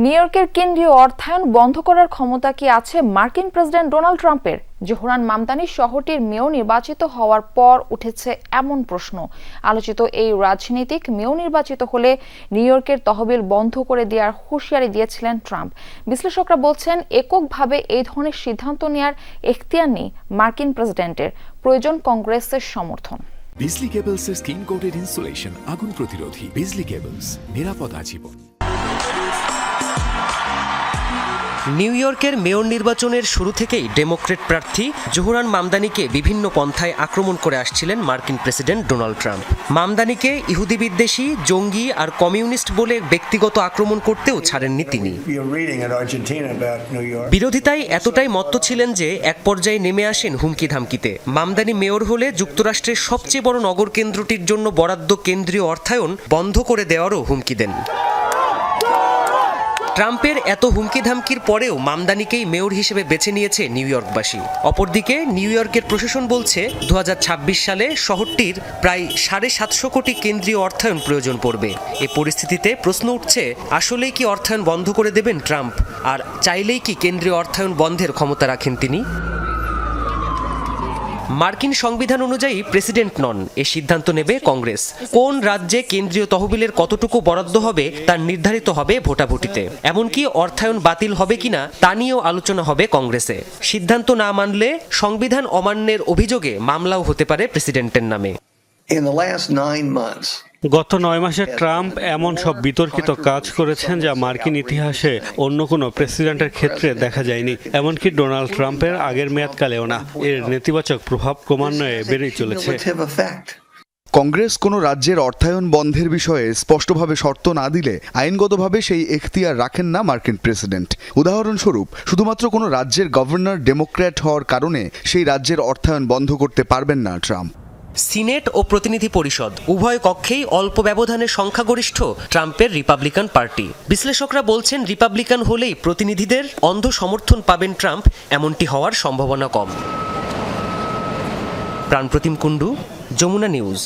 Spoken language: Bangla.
নিউ ইয়র্কের কেন্দ্রীয় অর্থায়ন বন্ধ করার ক্ষমতা কি আছে মার্কিন প্রেসিডেন্ট ডোনাল্ড ট্রাম্পের? জোহরান মামদানি শহরটির মেয়র নির্বাচিত হওয়ার পর উঠেছে এমন প্রশ্ন। আলোচিত এই রাজনীতিক মেয়র নির্বাচিত হলে নিউ ইয়র্কের তহবিল বন্ধ করে দেওয়ার হুঁশিয়ারি দিয়েছিলেন ট্রাম্প। বিশ্লেষকরা বলছেন, এককভাবে এই ধরনের সিদ্ধান্ত নেওয়ার এখতিয়ার নেই মার্কিন প্রেসিডেন্টের, প্রয়োজন কংগ্রেসের সমর্থন। বিজলি কেবলসের স্কিন কোটেড ইনসুলেশন আগুন প্রতিরোধী। বিজলি কেবলস, নিরাপদ আজীবন। নিউ ইয়র্কের মেয়র নির্বাচনের শুরু থেকেই ডেমোক্রেট প্রার্থী জোহরান মামদানিকে বিভিন্ন পন্থায় আক্রমণ করে আসছিলেন মার্কিন প্রেসিডেন্ট ডোনাল্ড ট্রাম্প। মামদানিকে ইহুদি বিদ্বেষী, জঙ্গি আর কমিউনিস্ট বলে ব্যক্তিগত আক্রমণ করতেও ছাড়েননি তিনি। বিরোধিতায় এতটাই মত্ত ছিলেন যে এক পর্যায়ে নেমে আসেন হুমকি ধামকিতে। মামদানি মেয়র হলে যুক্তরাষ্ট্রের সবচেয়ে বড় নগর কেন্দ্রটির জন্য বরাদ্দ কেন্দ্রীয় অর্থায়ন বন্ধ করে দেওয়ারও হুমকি দেন। ট্রাম্পের এত হুমকি ধামকির পরেও মামদানিকেই মেয়র হিসেবে বেছে নিয়েছে নিউ ইয়র্কবাসী। অপরদিকে নিউ ইয়র্কের প্রশাসন বলছে 2026 সালে শহরটির প্রায় 750 কোটি কেন্দ্রীয় অর্থায়ন প্রয়োজন পড়বে। এ পরিস্থিতিতে প্রশ্ন উঠছে, আসলেই কি অর্থায়ন বন্ধ করে দেবেন ট্রাম্প? আর চাইলেই কি কেন্দ্রীয় অর্থায়ন বন্ধের ক্ষমতা রাখেন তিনি? মার্কিন সংবিধান অনুযায়ী প্রেসিডেন্ট নন, এ সিদ্ধান্ত নেবে কংগ্রেস। কোন রাজ্যে কেন্দ্রীয় তহবিলের কতটুকু বরাদ্দ হবে তা নির্ধারিত হবে ভোটাভুটিতে। এমনকি অর্থায়ন বাতিল হবে কিনা তা নিয়েও আলোচনা হবে কংগ্রেসে। সিদ্ধান্ত না মানলে সংবিধান অমান্যের অভিযোগে মামলাও হতে পারে প্রেসিডেন্টের নামে। গত 9 মাসে ট্রাম্প এমন সব বিতর্কিত কাজ করেছেন যা মার্কিন ইতিহাসে অন্য কোনো প্রেসিডেন্টের ক্ষেত্রে দেখা যায়নি, এমনকি ডোনাল্ড ট্রাম্পের আগের মেয়াদকালেও না। এর নেতিবাচক প্রভাব ক্রমান্বয়ে বেড়েই চলেছে। কংগ্রেস কোনো রাজ্যের অর্থায়ন বন্ধের বিষয়ে স্পষ্টভাবে শর্ত না দিলে আইনগতভাবে সেই এখতিয়ার রাখেন না মার্কিন প্রেসিডেন্ট। উদাহরণস্বরূপ, শুধুমাত্র কোনো রাজ্যের গভর্নর ডেমোক্র্যাট হওয়ার কারণে সেই রাজ্যের অর্থায়ন বন্ধ করতে পারবেন না ট্রাম্প। সিনেট ও প্রতিনিধি পরিষদ উভয় কক্ষেই অল্প ব্যবধানে সংখ্যাগরিষ্ঠ ট্রাম্পের রিপাবলিকান পার্টি। বিশ্লেষকরা বলছেন, রিপাবলিকান হলেই প্রতিনিধিদের অন্ধ সমর্থন পাবেন ট্রাম্প, এমনটি হওয়ার সম্ভাবনা কম। প্রাণপ্রতিম কুণ্ডু, যমুনা নিউজ।